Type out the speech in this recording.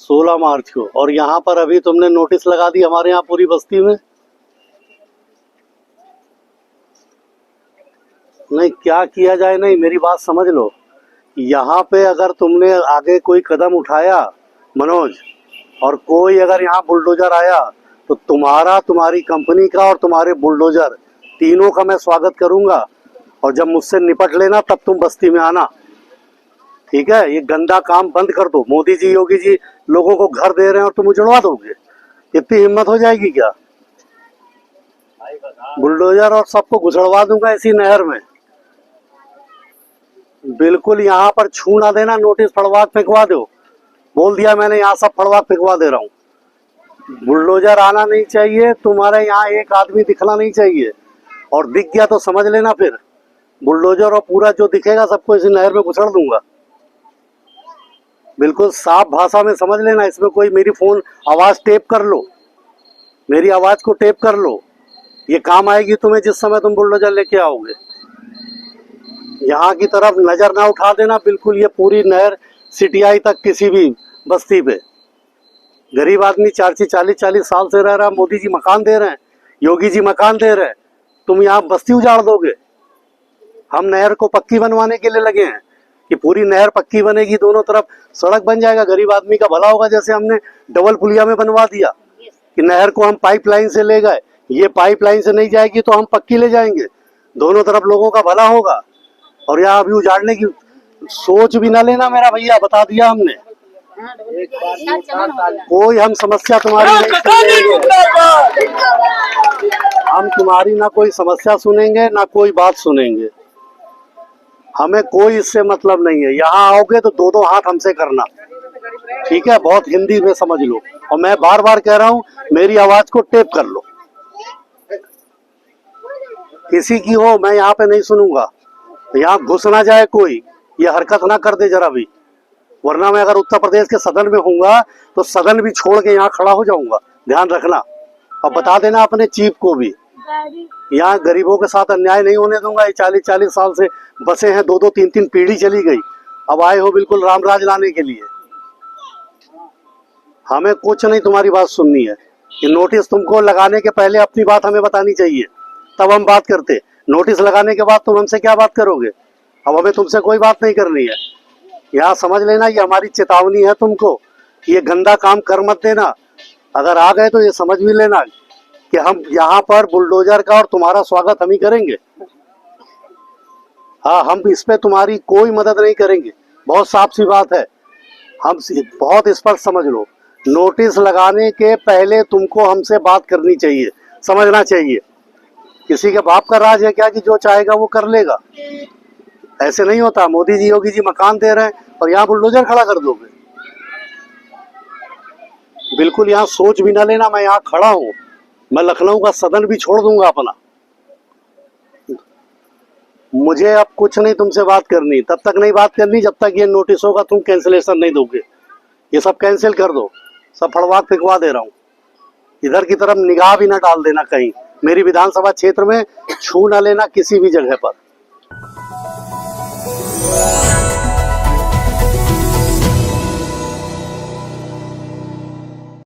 16 मार्च को। और यहाँ पर अभी तुमने नोटिस लगा दी हमारे यहाँ पूरी बस्ती में। नहीं, क्या किया जाए, नहीं मेरी बात समझ लो। यहाँ पे अगर तुमने आगे कोई कदम उठाया मनोज, और कोई अगर यहाँ बुलडोजर आया, तो तुम्हारा, तुम्हारी कंपनी का और तुम्हारे बुलडोजर तीनों का मैं स्वागत करूंगा। और जब मुझसे निपट लेना तब तुम बस्ती में आना, ठीक है। ये गंदा काम बंद कर दो। मोदी जी, योगी जी लोगों को घर दे रहे हैं और तुम उजड़वा दोगे? इतनी हिम्मत हो जाएगी क्या? बुलडोजर और सबको घुसड़वा दूंगा इसी नहर में। बिल्कुल, यहाँ पर छू ना देना। नोटिस फड़वा फेंकवा दो। बोल दिया मैंने, यहाँ सब फड़वा फेंकवा दे रहा हूँ। बुलडोजर आना नहीं चाहिए, तुम्हारे यहाँ एक आदमी दिखना नहीं चाहिए। और दिख गया तो समझ लेना, फिर बुलडोजर और पूरा जो दिखेगा सबको इसी नहर में घुसड़ दूंगा। बिल्कुल साफ भाषा में समझ लेना। इसमें कोई मेरी फोन आवाज टेप कर लो, मेरी आवाज को टेप कर लो। ये काम आएगी तुम्हें जिस समय तुम बुलडोजर लेके आओगे। यहाँ की तरफ नजर ना उठा देना बिल्कुल। ये पूरी नहर सिटियाई तक किसी भी बस्ती पे गरीब आदमी 40 साल से रह रहा। मोदी जी मकान दे रहे हैं, योगी जी मकान दे रहे हैं, तुम यहाँ बस्ती उजाड़ दोगे। हम नहर को पक्की बनवाने के लिए लगे हैं कि पूरी नहर पक्की बनेगी, दोनों तरफ सड़क बन जाएगा, गरीब आदमी का भला होगा। जैसे हमने डबल पुलिया में बनवा दिया कि नहर को हम पाइपलाइन से ले गए, ये पाइपलाइन से नहीं जाएगी तो हम पक्की ले जाएंगे, दोनों तरफ लोगों का भला होगा। और यहाँ अभी उजाड़ने की सोच भी ना लेना मेरा भैया, बता दिया हमने। कोई हम समस्या तुम्हारी नहीं सुनेंगे, हम तुम्हारी ना कोई समस्या सुनेंगे ना कोई बात सुनेंगे। हमें कोई इससे मतलब नहीं है। यहाँ आओगे तो दो दो हाथ हमसे करना, ठीक है। बहुत हिंदी में समझ लो। और मैं बार बार कह रहा हूँ, मेरी आवाज को टेप कर लो। किसी की हो, मैं यहाँ पे नहीं सुनूंगा। यहाँ घुस ना जाए कोई, ये हरकत ना कर दे जरा भी, वरना मैं अगर उत्तर प्रदेश के सदन में हूँगा तो सदन भी छोड़ के यहाँ खड़ा हो जाऊंगा, ध्यान रखना। और बता देना अपने चीफ को भी, यहाँ गरीबों के साथ अन्याय नहीं होने दूंगा। ये 40 साल से बसे हैं, 2 3 पीढ़ी चली गई, अब आए हो बिल्कुल रामराज लाने के लिए। हमें कुछ नहीं तुम्हारी बात सुननी है। ये नोटिस तुमको लगाने के पहले अपनी बात हमें बतानी चाहिए, तब हम बात करते। नोटिस लगाने के बाद तुम हमसे क्या बात करोगे? अब हमें तुमसे कोई बात नहीं करनी है। यहाँ समझ लेना, ये हमारी चेतावनी है तुमको कि ये गंदा काम कर मत देना। अगर आ गए तो ये समझ भी लेना कि हम यहाँ पर बुलडोजर का और तुम्हारा स्वागत हम ही करेंगे। हाँ, हम इस पे तुम्हारी कोई मदद नहीं करेंगे, बहुत साफ सी बात है। हम बहुत स्पष्ट समझ लो, नोटिस लगाने के पहले तुमको हमसे बात करनी चाहिए, समझना चाहिए। किसी के बाप का राज है क्या कि जो चाहेगा वो कर लेगा? ऐसे नहीं होता। मोदी जी, योगी जी मकान दे रहे हैं और यहाँ बुलडोजर खड़ा कर दोगे? बिल्कुल यहाँ सोच भी ना लेना। मैं यहाँ खड़ा हूँ, मैं लखनऊ का सदन भी छोड़ दूंगा अपना। मुझे अब कुछ नहीं तुमसे बात करनी, तब तक नहीं बात करनी जब तक ये नोटिसों का तुम कैंसिलेशन नहीं दोगे। ये सब कैंसिल कर दो, सब फड़वा फेंकवा दे रहा हूँ। इधर की तरफ निगाह भी ना डाल देना कहीं, मेरी विधानसभा क्षेत्र में छू ना लेना किसी भी जगह पर।